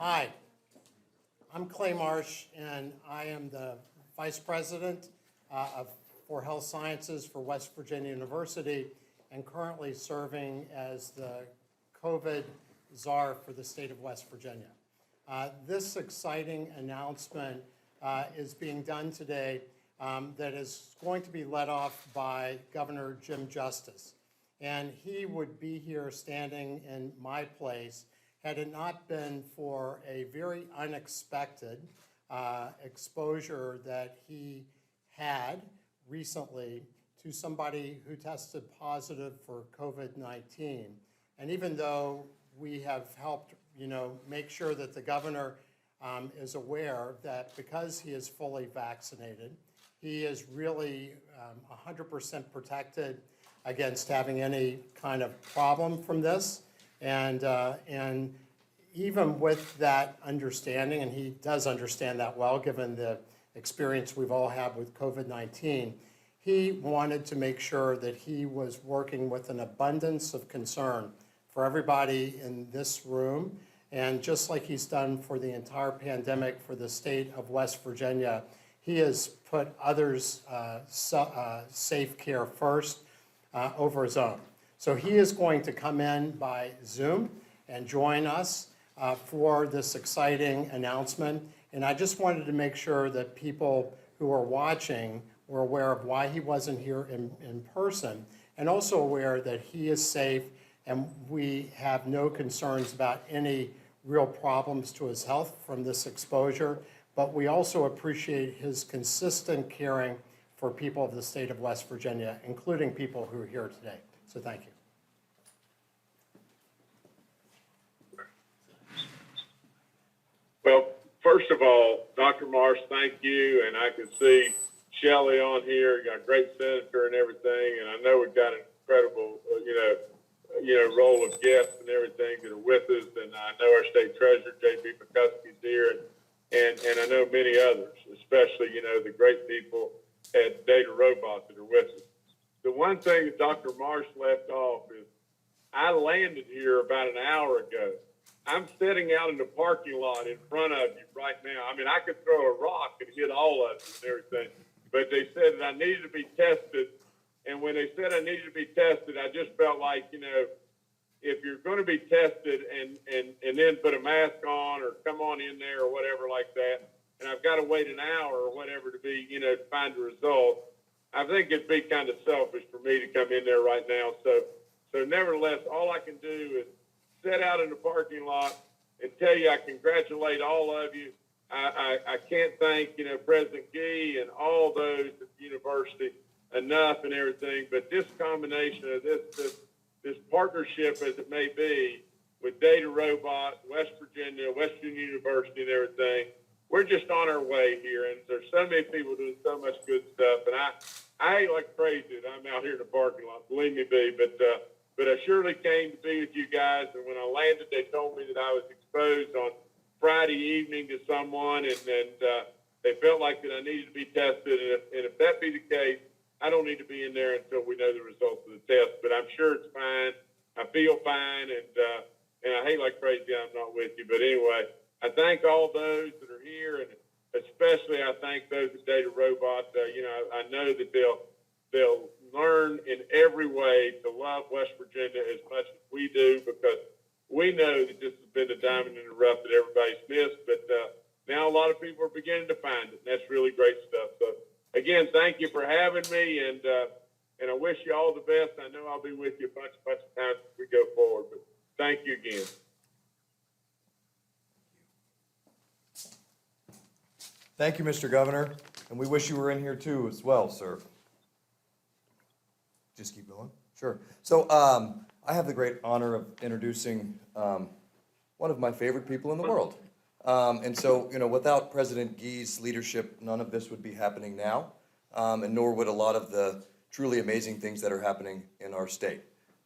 Hi, I'm Clay Marsh, and I am the Vice President for Health Sciences for West Virginia University, and currently serving as the COVID czar for the state of West Virginia. This exciting announcement is being done today that is going to be led off by Governor Jim Justice. And he would be here standing in my place had it not been for a very unexpected exposure that he had recently to somebody who tested positive for COVID-19. And even though we have helped, make sure that the governor is aware that because he is fully vaccinated, he is really 100% protected against having any kind of problem from this. And even with that understanding, and he does understand that well, given the experience we've all had with COVID-19, he wanted to make sure that he was working with an abundance of concern for everybody in this room. And just like he's done for the entire pandemic for the state of West Virginia, he has put others' safe care first over his own. So he is going to come in by Zoom and join us for this exciting announcement. And I just wanted to make sure that people who are watching were aware of why he wasn't here in person, and also aware that he is safe and we have no concerns about any real problems to his health from this exposure. But we also appreciate his consistent caring for people of the state of West Virginia, including people who are here today. So thank you. Well, first of all, Dr. Marsh, thank you. And I can see Shelley on here. You got a great senator and everything. And I know we've got an incredible, roll of guests and everything that are with us. And I know our state treasurer, J.B. McCuskey's here. And I know many others, especially, the great people at DataRobot that are with us. The one thing that Dr. Marsh left off is I landed here about an hour ago. I'm sitting out in the parking lot in front of you right now. I mean, I could throw a rock and hit all of you and everything, but they said that I needed to be tested. And when they said I needed to be tested, I just felt like, if you're going to be tested and then put a mask on or come on in there or whatever like that, and I've got to wait an hour or whatever to be, to find the result, I think it'd be kind of selfish for me to come in there right now. So nevertheless, all I can do is sit out in the parking lot and tell you I congratulate all of you. I can't thank, President Gee and all those at the university enough and everything, but this combination of this partnership, as it may be, with DataRobot, West Virginia University and everything, we're just on our way here, and there's so many people doing so much good stuff, and I hate like crazy that I'm out here in the parking lot, believe me, but I surely came to be with you guys, and when I landed, they told me that I was exposed on Friday evening to someone, and they felt like that I needed to be tested, and if that be the case, I don't need to be in there until we know the results of the test, but I'm sure it's fine. I feel fine, and I hate like crazy I'm not with you, but anyway, I thank all those that are here, and especially I thank those at DataRobot. I know that they'll learn in every way to love West Virginia as much as we do, because we know that this has been the diamond in the rough that everybody's missed, but now a lot of people are beginning to find it, and that's really great stuff. So again, thank you for having me, and I wish you all the best. I know I'll be with you a bunch of times as we go forward, but thank you again. Thank you, Mr. Governor, and we wish you were in here too as well, sir. Just keep going. Sure. So I have the great honor of introducing one of my favorite people in the world. And so, without President Gee's leadership, none of this would be happening now, and nor would a lot of the truly amazing things that are happening in our state.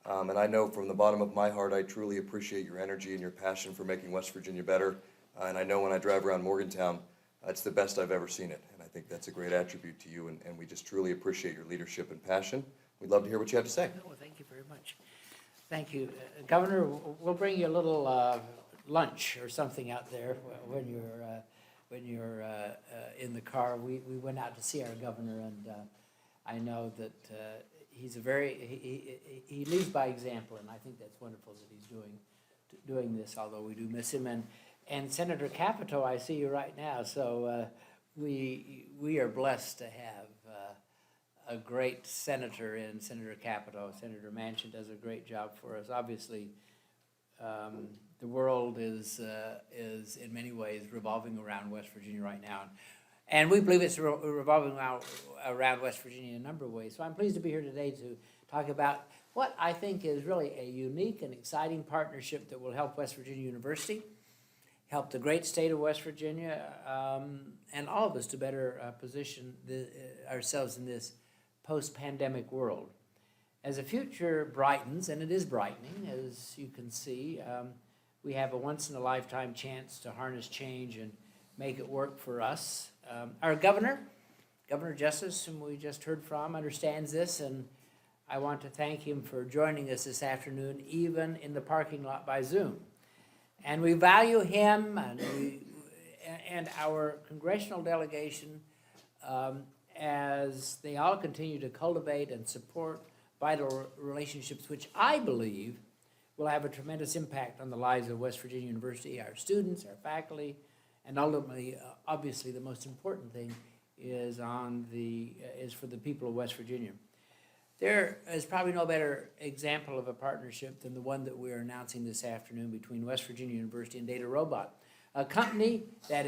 And I know from the bottom of my heart, I truly appreciate your energy and your passion for making West Virginia better. And I know when I drive around Morgantown, it's the best I've ever seen it. And I think that's a great attribute to you, and we just truly appreciate your leadership and passion. We'd love to hear what you have to say. Well, thank you very much. Thank you. Governor, we'll bring you a little lunch or something out there when you're in the car. We went out to see our governor, and I know that he's he leads by example, and I think that's wonderful that he's doing this, although we do miss him. And Senator Capito, I see you right now, so we are blessed to have a great senator in Senator Capito. Senator Manchin does a great job for us. Obviously, the world is in many ways revolving around West Virginia right now. And we believe it's revolving around West Virginia in a number of ways. So I'm pleased to be here today to talk about what I think is really a unique and exciting partnership that will help West Virginia University, help the great state of West Virginia, and all of us to better position ourselves in this post-pandemic world. As the future brightens, and it is brightening, as you can see, we have a once-in-a-lifetime chance to harness change and make it work for us. Our Governor Justice, whom we just heard from, understands this, and I want to thank him for joining us this afternoon, even in the parking lot by Zoom. And we value him and our congressional delegation as they all continue to cultivate and support vital relationships, which I believe will have a tremendous impact on the lives of West Virginia University, our students, our faculty, and ultimately, obviously, the most important thing is for the people of West Virginia. There is probably no better example of a partnership than the one that we're announcing this afternoon between West Virginia University and DataRobot, a company that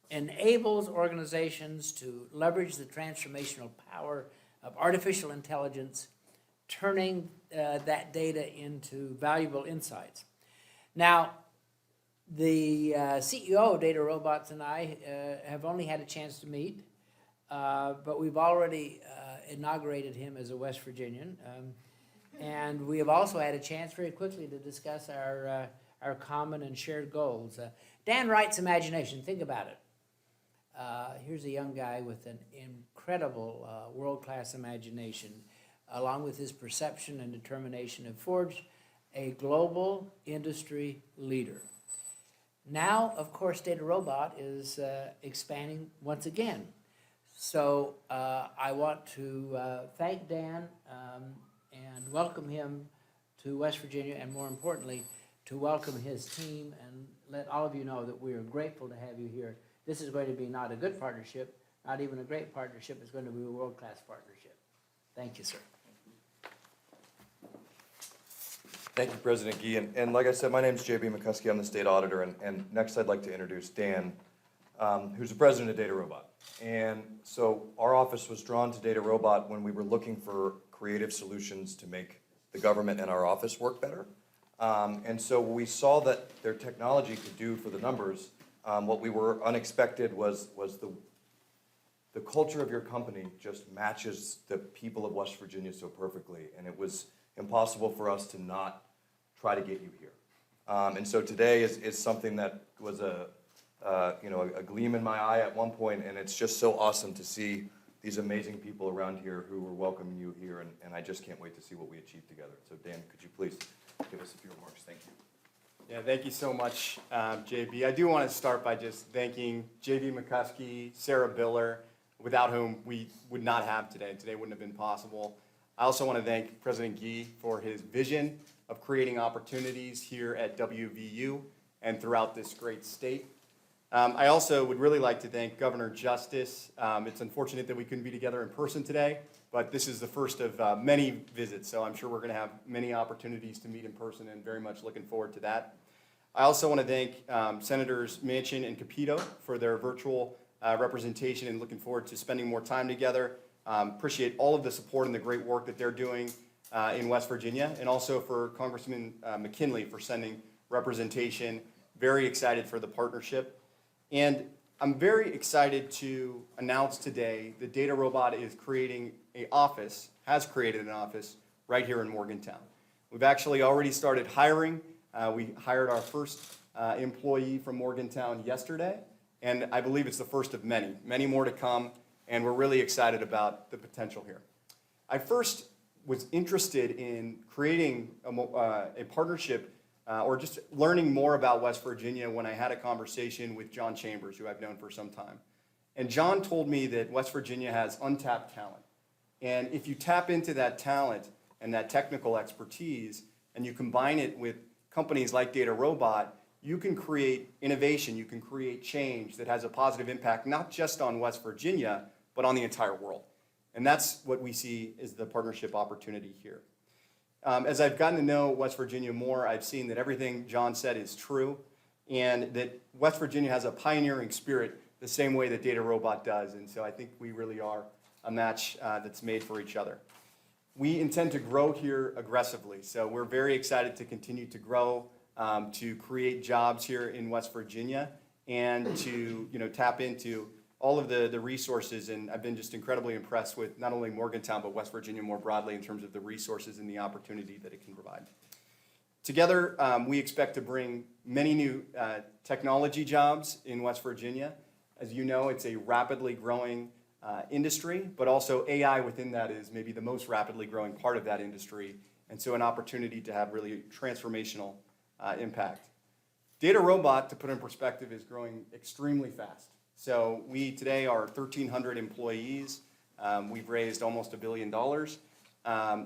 enables organizations to leverage the transformational power of artificial intelligence, turning that data into valuable insights. Now, the CEO of DataRobots and I have only had a chance to meet, but we've already inaugurated him as a West Virginian. And we have also had a chance very quickly to discuss our common and shared goals. Dan Wright's imagination, think about it. Here's a young guy with an incredible world-class imagination, along with his perception and determination, have forged a global industry leader. Now, of course, DataRobot is expanding once again. So I want to thank Dan and welcome him to West Virginia, and more importantly, to welcome his team and let all of you know that we are grateful to have you here. This is going to be not a good partnership, not even a great partnership. It's going to be a world-class partnership. Thank you, sir. Thank you, President Gee. And like I said, my name is J.B. McCuskey. I'm the state auditor. And next I'd like to introduce Dan, who's the president of DataRobot. And so our office was drawn to DataRobot when we were looking for creative solutions to make the government and our office work better. And so we saw that their technology could do for the numbers. What we were unexpected was the culture of your company just matches the people of West Virginia so perfectly. And it was impossible for us to not try to get you here. And so today is something that was a gleam in my eye at one point, and it's just so awesome to see these amazing people around here who are welcoming you here, and I just can't wait to see what we achieve together. So Dan, could you please give us a few remarks? Thank you. Yeah, thank you so much, JB. I do want to start by just thanking JB McCuskey, Sarah Biller, without whom we would not have today. Today wouldn't have been possible. I also want to thank President Gee for his vision of creating opportunities here at WVU and throughout this great state. I also would really like to thank Governor Justice. It's unfortunate that we couldn't be together in person today, but this is the first of many visits, so I'm sure we're going to have many opportunities to meet in person, and very much looking forward to that. I also want to thank Senators Manchin and Capito for their virtual representation, and looking forward to spending more time together. Appreciate all of the support and the great work that they're doing in West Virginia, and also for Congressman McKinley for sending representation. Very excited for the partnership. And I'm very excited to announce today that DataRobot is creating has created an office right here in Morgantown. We've actually already started hiring. We hired our first employee from Morgantown yesterday, and I believe it's the first of many, many more to come, and we're really excited about the potential here. I first was interested in creating a partnership or just learning more about West Virginia when I had a conversation with John Chambers, who I've known for some time. And John told me that West Virginia has untapped talent. And if you tap into that talent and that technical expertise, and you combine it with companies like DataRobot, you can create innovation, you can create change that has a positive impact, not just on West Virginia, but on the entire world. And that's what we see as the partnership opportunity here. As I've gotten to know West Virginia more, I've seen that everything John said is true, and that West Virginia has a pioneering spirit the same way that DataRobot does. And so I think we really are a match that's made for each other. We intend to grow here aggressively, so we're very excited to continue to grow, to create jobs here in West Virginia, and to tap into all of the resources. And I've been just incredibly impressed with not only Morgantown, but West Virginia more broadly in terms of the resources and the opportunity that it can provide. Together, we expect to bring many new technology jobs in West Virginia. As you know, it's a rapidly growing industry, but also AI within that is maybe the most rapidly growing part of that industry, and so an opportunity to have really transformational impact. DataRobot, to put in perspective, is growing extremely fast. So we today are 1,300 employees. We've raised almost $1 billion,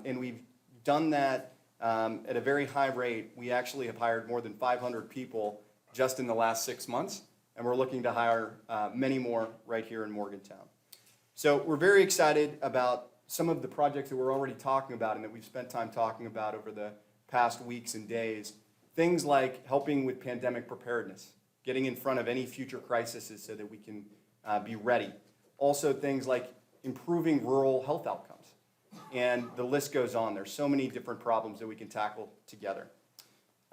and we've done that at a very high rate. We actually have hired more than 500 people just in the last 6 months, and we're looking to hire many more right here in Morgantown. So we're very excited about some of the projects that we're already talking about and that we've spent time talking about over the past weeks and days. Things like helping with pandemic preparedness, getting in front of any future crises so that we can be ready. Also things like improving rural health outcomes. And the list goes on. There's so many different problems that we can tackle together.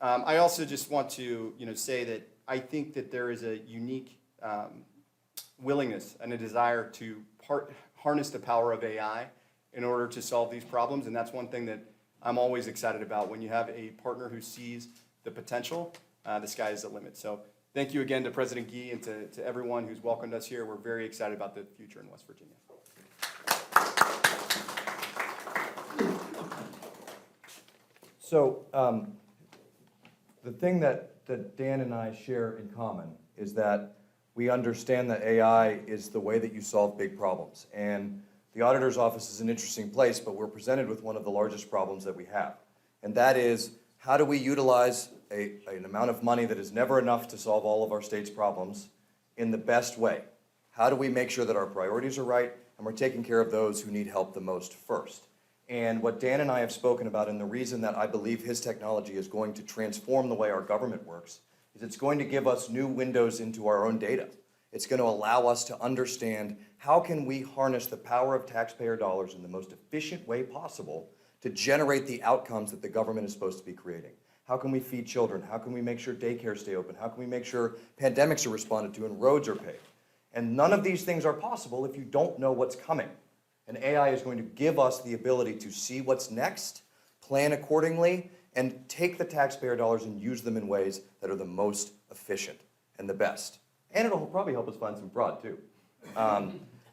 I also just want to say that I think that there is a unique willingness and a desire to harness the power of AI in order to solve these problems. And that's one thing that I'm always excited about. When you have a partner who sees the potential, the sky is the limit. So thank you again to President Gee and to everyone who's welcomed us here. We're very excited about the future in West Virginia. So the thing that Dan and I share in common is that we understand that AI is the way that you solve big problems. And the auditor's office is an interesting place, but we're presented with one of the largest problems that we have. And that is, how do we utilize an amount of money that is never enough to solve all of our state's problems in the best way? How do we make sure that our priorities are right and we're taking care of those who need help the most first? And what Dan and I have spoken about, and the reason that I believe his technology is going to transform the way our government works, is it's going to give us new windows into our own data. It's going to allow us to understand how can we harness the power of taxpayer dollars in the most efficient way possible to generate the outcomes that the government is supposed to be creating. How can we feed children? How can we make sure daycare stay open? How can we make sure pandemics are responded to and roads are paved? And none of these things are possible if you don't know what's coming. And AI is going to give us the ability to see what's next, plan accordingly, and take the taxpayer dollars and use them in ways that are the most efficient and the best. And it'll probably help us find some fraud too,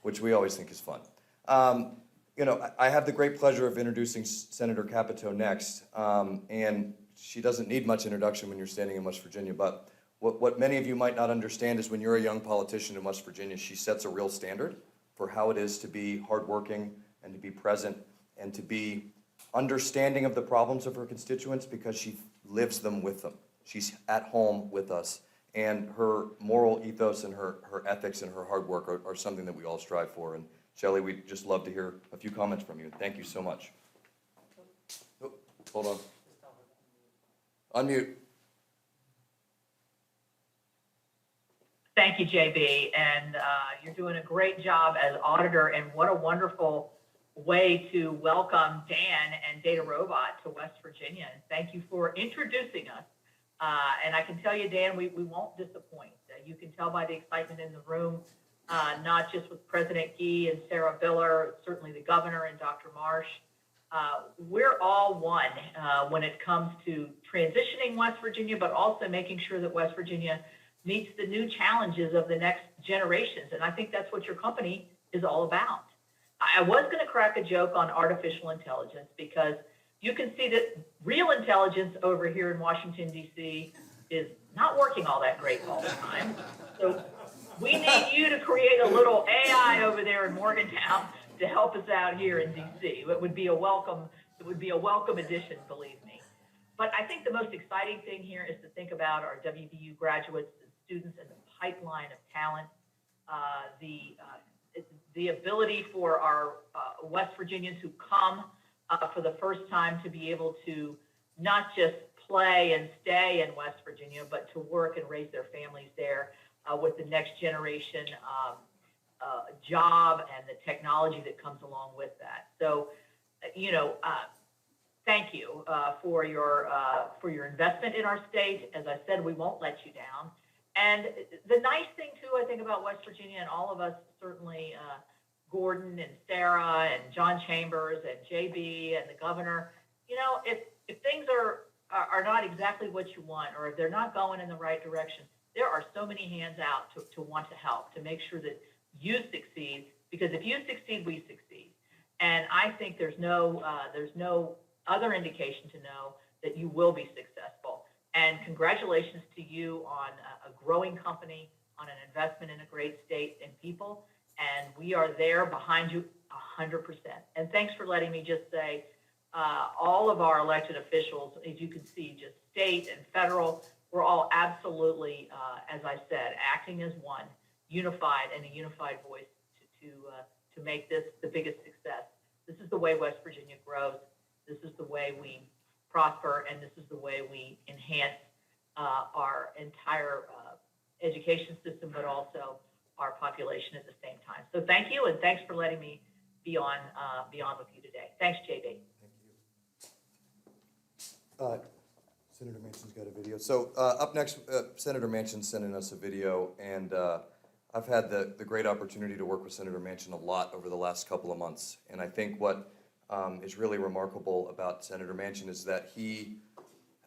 which we always think is fun. I have the great pleasure of introducing Senator Capito next, and she doesn't need much introduction when you're standing in West Virginia, but what many of you might not understand is when you're a young politician in West Virginia, she sets a real standard for how it is to be hardworking and to be present and to be understanding of the problems of her constituents because she lives them with them. She's at home with us, and her moral ethos and her ethics and her hard work are something that we all strive for. And Shelley, we'd just love to hear a few comments from you. Thank you so much. Oh, hold on. Unmute. Thank you, JB, and you're doing a great job as auditor, and what a wonderful way to welcome Dan and DataRobot to West Virginia. And thank you for introducing us. And I can tell you, Dan, we won't disappoint. You can tell by the excitement in the room, not just with President Gee and Sarah Biller, certainly the governor and Dr. Marsh. We're all one when it comes to transitioning West Virginia, but also making sure that West Virginia meets the new challenges of the next generations. And I think that's what your company is all about. I was going to crack a joke on artificial intelligence because you can see that real intelligence over here in Washington, D.C. is not working all that great all the time. So we need you to create a little AI over there in Morgantown to help us out here in D.C. It would be a welcome addition, believe me. But I think the most exciting thing here is to think about our WVU graduates and students and the pipeline of talent, the ability for our West Virginians who come for the first time to be able to not just play and stay in West Virginia, but to work and raise their families there with the next generation job and the technology that comes along with that. So, thank you for your investment in our state. As I said, we won't let you down. And the nice thing too, I think, about West Virginia, and all of us, certainly Gordon and Sarah and John Chambers and JB and the governor, if things are not exactly what you want, or if they're not going in the right direction, there are so many hands out to want to help, to make sure that you succeed, because if you succeed, we succeed. And I think there's no other indication to know that you will be successful. And congratulations to you on a growing company, on an investment in a great state and people. And we are there behind you 100%. And thanks for letting me just say, all of our elected officials, as you can see, just state and federal, we're all absolutely, as I said, acting as one, unified, and a unified voice to make this the biggest success. This is the way West Virginia grows. This is the way we prosper, and this is the way we enhance our entire education system, but also our population at the same time. So thank you, and thanks for letting me be on with you today. Thanks, JB. Thank you. Senator Manchin's got a video. So up next, Senator Manchin's sending us a video, and I've had the great opportunity to work with Senator Manchin a lot over the last couple of months. And I think what is really remarkable about Senator Manchin is that he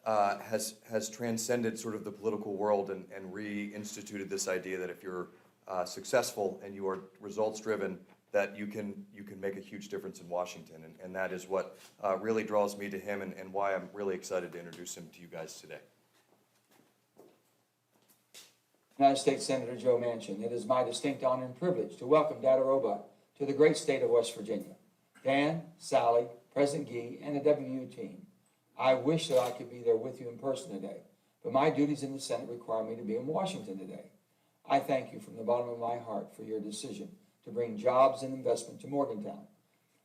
has transcended sort of the political world and reinstituted this idea that if you're successful and you are results-driven, that you can make a huge difference in Washington. And that is what really draws me to him, and why I'm really excited to introduce him to you guys today. United States Senator Joe Manchin, it is my distinct honor and privilege to welcome DataRobot to the great state of West Virginia. Dan, Sally, President Gee, and the WVU team, I wish that I could be there with you in person today, but my duties in the Senate require me to be in Washington today. I thank you from the bottom of my heart for your decision to bring jobs and investment to Morgantown.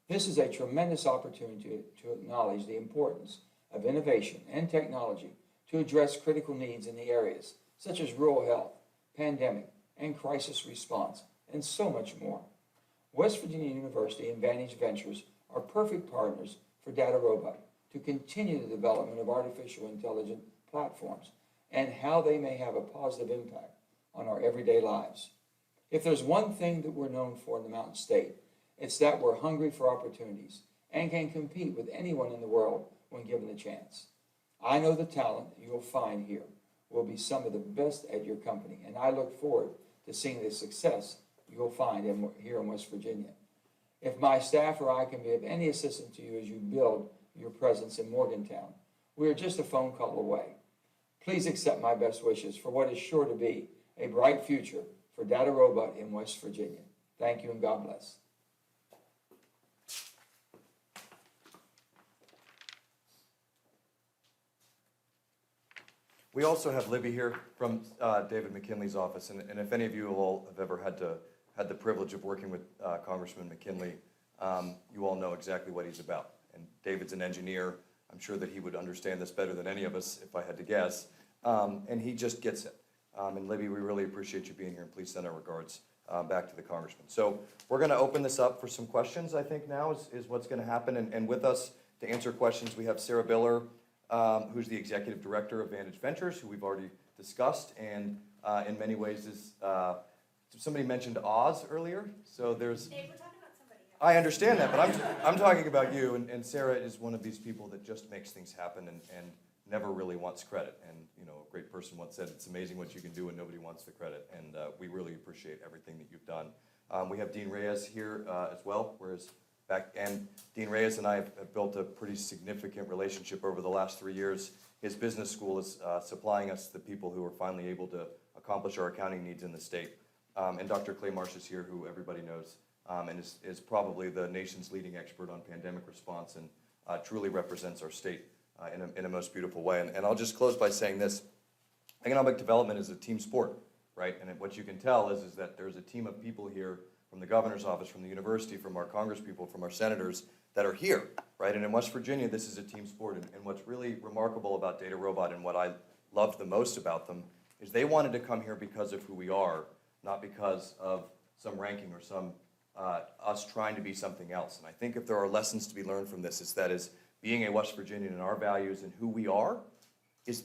This is a tremendous opportunity to acknowledge the importance of innovation and technology to address critical needs in the areas such as rural health, pandemic, and crisis response, and so much more. West Virginia University and Vantage Ventures are perfect partners for DataRobot to continue the development of artificial intelligence platforms and how they may have a positive impact on our everyday lives. If there's one thing that we're known for in the Mountain State, it's that we're hungry for opportunities and can compete with anyone in the world when given a chance. I know the talent you'll find here will be some of the best at your company, and I look forward to seeing the success you'll find here in West Virginia. If my staff or I can be of any assistance to you as you build your presence in Morgantown, we are just a phone call away. Please accept my best wishes for what is sure to be a bright future for DataRobot in West Virginia. Thank you, and God bless. We also have Libby here from David McKinley's office, and if any of you all have ever had the privilege of working with Congressman McKinley, you all know exactly what he's about. And David's an engineer. I'm sure that he would understand this better than any of us, if I had to guess. And he just gets it. And Libby, we really appreciate you being here, and please send our regards back to the Congressman. So we're going to open this up for some questions, I think now is what's going to happen. And with us to answer questions, we have Sarah Biller, who's the Executive Director of Vantage Ventures, who we've already discussed, and in many ways is, somebody mentioned Oz earlier, so there's... Dave, we're talking about somebody else. I understand that, but I'm talking about you, and Sarah is one of these people that just makes things happen and never really wants credit. And, you know, a great person once said, it's amazing what you can do and nobody wants the credit, and we really appreciate everything that you've done. We have Dean Reyes here as well. Where's And Dean Reyes and I have built a pretty significant relationship over the last 3 years. His business school is supplying us the people who are finally able to accomplish our accounting needs in the state. And Dr. Clay Marsh is here, who everybody knows, and is probably the nation's leading expert on pandemic response and truly represents our state in a most beautiful way. And I'll just close by saying this. Economic development is a team sport, right? And what you can tell is that there's a team of people here from the governor's office, from the university, from our congresspeople, from our senators that are here, right? And in West Virginia, this is a team sport. And what's really remarkable about DataRobot and what I love the most about them is they wanted to come here because of who we are, not because of some ranking or some us trying to be something else. And I think if there are lessons to be learned from this, that is being a West Virginian and our values and who we are is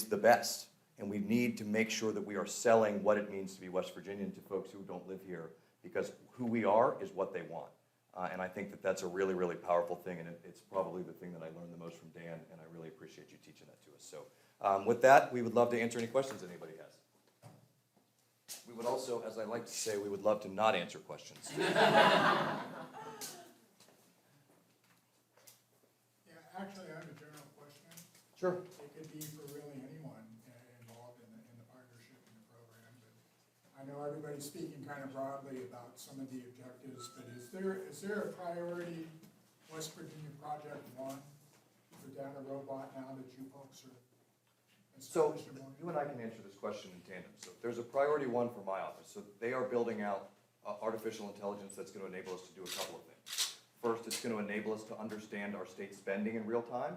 the best. And we need to make sure that we are selling what it means to be West Virginian to folks who don't live here, because who we are is what they want. And I think that that's a really, really powerful thing, and it's probably the thing that I learned the most from Dan, and I really appreciate you teaching that to us. So with that, we would love to answer any questions that anybody has. We would also, as I like to say, we would love to not answer questions. Yeah, actually, I have a general question. Sure. It could be for really anyone involved in the partnership and the program, but I know everybody's speaking kind of broadly about some of the objectives, but is there a priority West Virginia Project One for DataRobot now that you folks are So established in you and I can answer this question in tandem. So there's a priority one for my office. So they are building out artificial intelligence that's going to enable us to do a couple of things. First, it's going to enable us to understand our state spending in real time.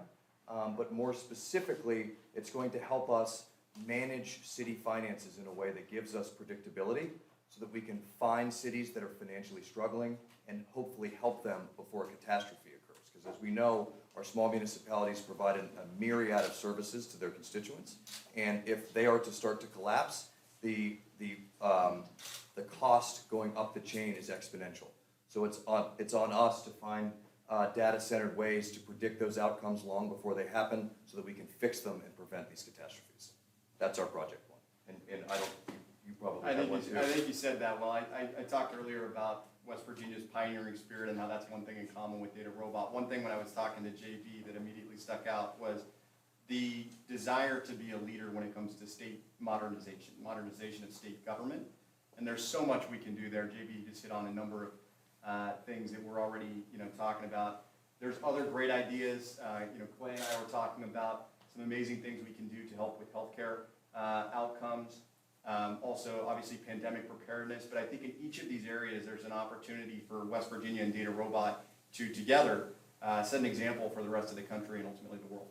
But more specifically, it's going to help us manage city finances in a way that gives us predictability so that we can find cities that are financially struggling and hopefully help them before a catastrophe occurs. Because as we know, our small municipalities provide a myriad of services to their constituents. And if they are to start to collapse, the cost going up the chain is exponential. So it's on us to find data-centered ways to predict those outcomes long before they happen so that we can fix them and prevent these catastrophes. That's our project one. And I don't, you probably have one too. I think you said that well. I talked earlier about West Virginia's pioneering spirit and how that's one thing in common with DataRobot. One thing when I was talking to JB that immediately stuck out was the desire to be a leader when it comes to state modernization of state government. And there's so much we can do there. JB just hit on a number of things that we're already, talking about. There's other great ideas. Clay and I were talking about some amazing things we can do to help with healthcare outcomes. Also, obviously, pandemic preparedness. But I think in each of these areas, there's an opportunity for West Virginia and DataRobot to together set an example for the rest of the country and ultimately the world.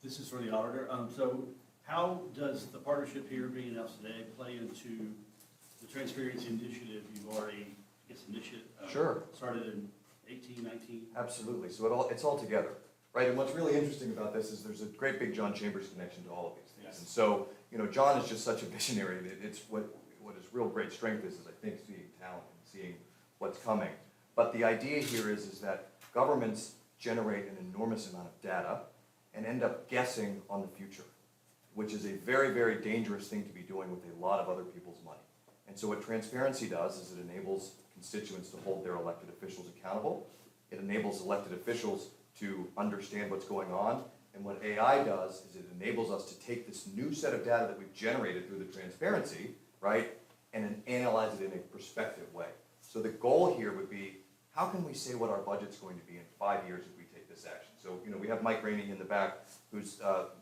This is for the auditor. So how does the partnership here being announced today play into the transparency initiative you've already, Sure. started in 18, 19? Absolutely. So it's all together, right? And what's really interesting about this is there's a great big John Chambers connection to all of these things. Yes. And so, John is just such a visionary. It's what his real great strength is I think seeing talent and seeing what's coming. But the idea here is that governments generate an enormous amount of data and end up guessing on the future, which is a very, very dangerous thing to be doing with a lot of other people's money. And so what transparency does is it enables constituents to hold their elected officials accountable. It enables elected officials to understand what's going on. And what AI does is it enables us to take this new set of data that we've generated through the transparency, right, and then analyze it in a prospective way. So the goal here would be, how can we say what our budget's going to be in 5 years if we take this action? So, we have Mike Rainey in the back, who's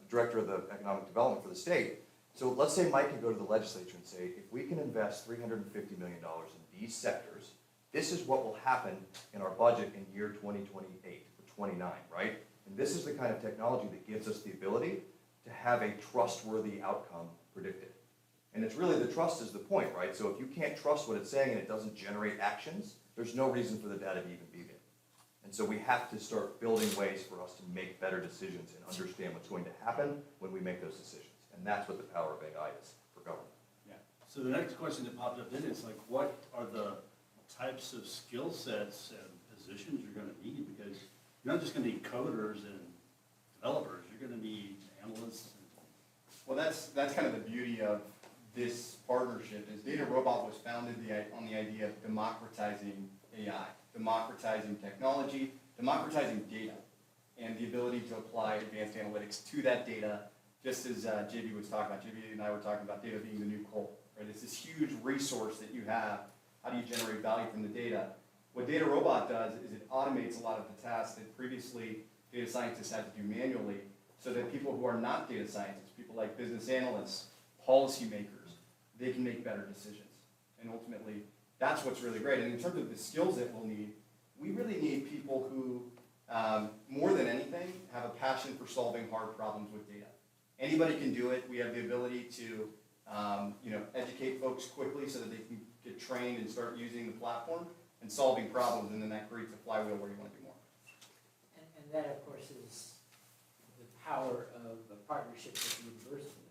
director of the economic development for the state. So let's say Mike can go to the legislature and say, if we can invest $350 million in these sectors, this is what will happen in our budget in year 2028 or 29, right? And this is the kind of technology that gives us the ability to have a trustworthy outcome predicted. And it's really the trust is the point, right? So if you can't trust what it's saying and it doesn't generate actions, there's no reason for the data to even be there. And so we have to start building ways for us to make better decisions and understand what's going to happen when we make those decisions. And that's what the power of AI is for government. Yeah. So the next question that popped up then is like, what are the types of skill sets and positions you're going to need? Because you're not just going to need coders and developers. You're going to need analysts. Well, that's kind of the beauty of this partnership is DataRobot was founded on the idea of democratizing AI, democratizing technology, democratizing data, and the ability to apply advanced analytics to that data, just as JB was talking about. JB and I were talking about data being the new coal, right? It's this huge resource that you have. How do you generate value from the data? What DataRobot does is it automates a lot of the tasks that previously data scientists had to do manually, so that people who are not data scientists, people like business analysts, policymakers, they can make better decisions. And ultimately, that's what's really great. And in terms of the skills that we'll need, we really need people who, more than anything, have a passion for solving hard problems with data. Anybody can do it. We have the ability to educate folks quickly so that they can get trained and start using the platform and solving problems, and then that creates a flywheel where you want to do more. And that, of course, is the power of a partnership with the university,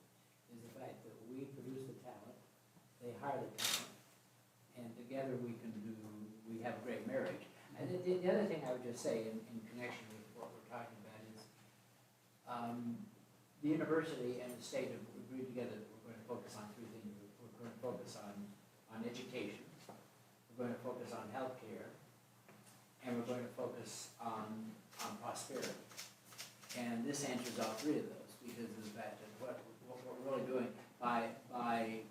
is the fact that we produce the talent, they hire the talent, and together we have a great marriage. And the other thing I would just say in connection with what we're talking about is the university and the state have agreed together that we're going to focus on three things. We're going to focus on education, we're going to focus on healthcare, and we're going to focus on prosperity. And this answers all three of those because of the fact that what we're really doing by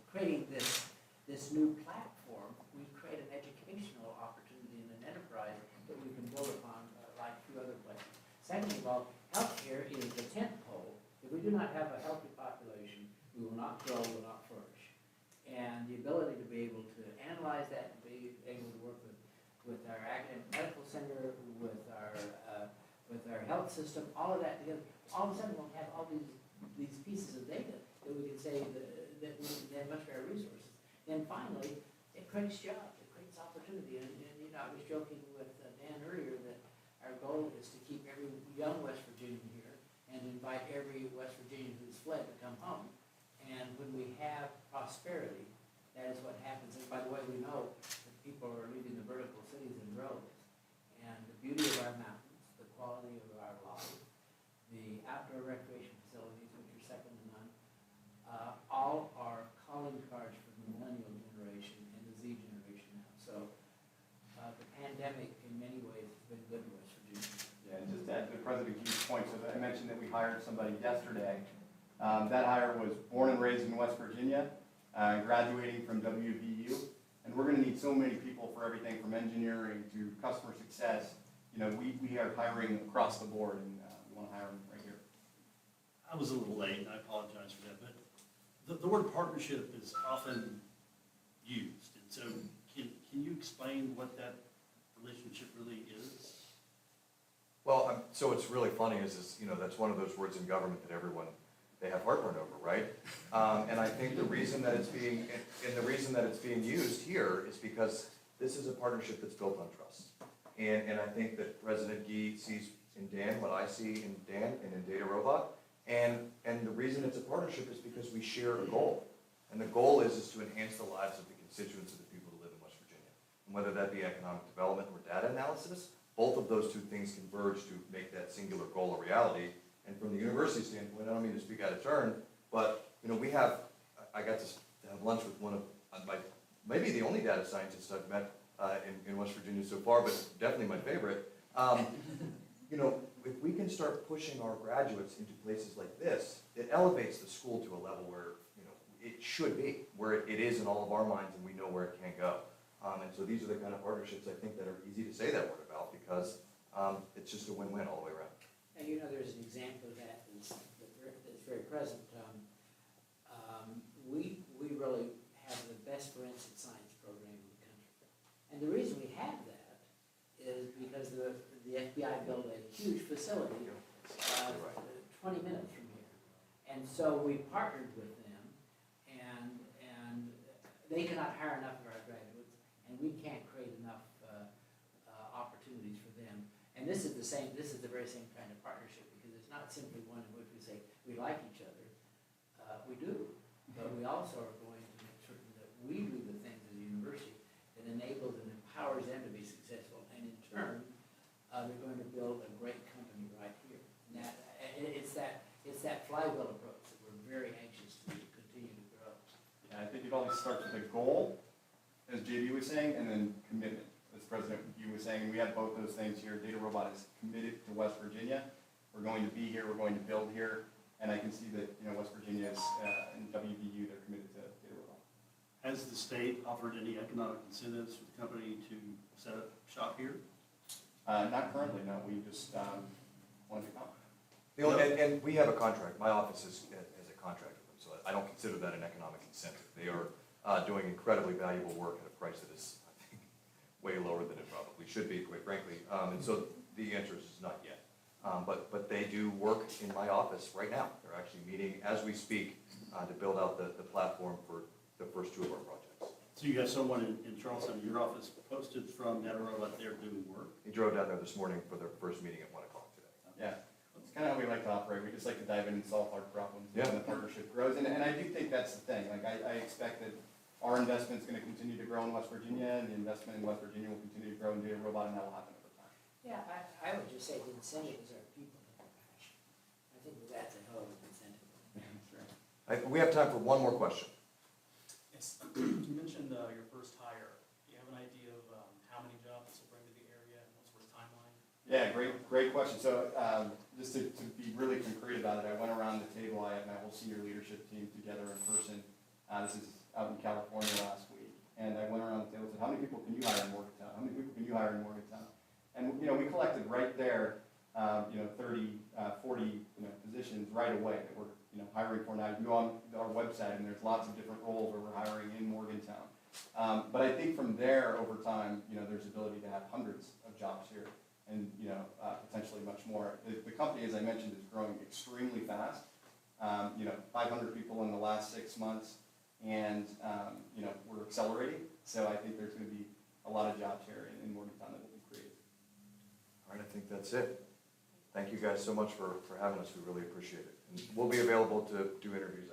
creating this new platform, we create an educational opportunity and an enterprise that we can build upon like few other places. Second of all, healthcare is the tent pole. If we do not have a healthy population, we will not grow, will not flourish. And the ability to be able to analyze that and be able to work with our academic medical center, with our health system, all of that together, all of a sudden we'll have all these pieces of data that we can say that we have much better resources. And finally, it creates jobs, it creates opportunity. And I was joking with Dan earlier that our goal is to keep every young West Virginian here and invite every West Virginian who's fled to come home. And when we have prosperity, that is what happens. And by the way, we know that people are leaving the vertical cities in droves. And the beauty of our mountains, the quality of our life, the outdoor recreation facilities, which are second to none, all are calling cards for the millennial generation and the Z generation now. So the pandemic, in many ways, has been good to West Virginia. Yeah, and just to add to President Key's point, so I mentioned that we hired somebody yesterday. That hire was born and raised in West Virginia, graduating from WVU, and we're going to need so many people for everything from engineering to customer success. We are hiring across the board, and we want to hire them right here. I was a little late, and I apologize for that, but the word partnership is often used, and so can you explain what that relationship really is? Well, so it's really funny is that's one of those words in government that they have heartburn over, right? And I think the reason that it's being used here is because this is a partnership that's built on trust. And I think that President Gee sees in Dan what I see in Dan and in DataRobot. And the reason it's a partnership is because we share a goal. And the goal is to enhance the lives of the constituents of the people who live in West Virginia. And whether that be economic development or data analysis, both of those two things converge to make that singular goal a reality. And from the university standpoint, I don't mean to speak out of turn, but I got to have lunch with one of maybe the only data scientist I've met in West Virginia so far, but definitely my favorite. If we can start pushing our graduates into places like this, it elevates the school to a level where it should be, where it is in all of our minds, and we know where it can go. And so these are the kind of partnerships I think that are easy to say that word about because it's just a win-win all the way around. And there's an example of that that's very present. We really have the best forensic science program in the country. And the reason we have that is because the FBI built a huge facility 20 minutes from here. And so we partnered with them, and they cannot hire enough of our graduates, and we can't create enough opportunities for them. And this is the very same kind of partnership, because it's not simply one in which we say we like each other. We do, but we also are going to make certain that we do the things as a university that enables and empowers them to be successful, and in turn, they're going to build a great company right here. And it's that flywheel approach that we're very anxious to continue to grow. Yeah, I always starts with a goal, as JB was saying, and then commitment, as President Yu was saying. And we have both those things here. DataRobot is committed to West Virginia. We're going to be here. We're going to build here. And I can see that, West Virginia is, and WVU, they're committed to DataRobot. Has the state offered any economic incentives for the company to set up shop here? Not currently, no. We just wanted to come. And we have a contract, my office has a contract with them, so I don't consider that an economic incentive. They are doing incredibly valuable work at a price that is, I think, way lower than it probably should be, quite frankly. And so the answer is not yet. But they do work in my office right now. They're actually meeting as we speak to build out the platform for the first two of our projects. So you have someone in Charleston, in your office, posted from DataRobot there doing work? He drove down there this morning for their first meeting at 1 o'clock today. Yeah, it's kind of how we like to operate. We just like to dive in and solve hard problems. Yeah. And the partnership grows. And I do think that's the thing. Like, I expect that our investment's going to continue to grow in West Virginia, and the investment in West Virginia will continue to grow in DataRobot, and that will happen over time. Yeah, I would just say the incentives are people and compassion. I think that's a hell of an incentive. We have time for one more question. Yes, you mentioned your first hire. Do you have an idea of how many jobs this will bring to the area and what sort of timeline? Yeah, great question. So just to be really concrete about it, I went around the table. I had my whole senior leadership team together in person. This is out in California last week. And I went around the table and said, how many people can you hire in Morgantown? How many people can you hire in Morgantown? And, we collected right there, 30, 40, positions right away that we're, hiring for now. You go on our website and there's lots of different roles where we're hiring in Morgantown. But I think from there, over time, there's ability to have hundreds of jobs here and, potentially much more. The company, as I mentioned, is growing extremely fast. 500 people in the last 6 months, and, we're accelerating. So I think there's going to be a lot of jobs here in Morgantown that will be created. All right, I think that's it. Thank you guys so much for having us. We really appreciate it. And we'll be available to do interviews,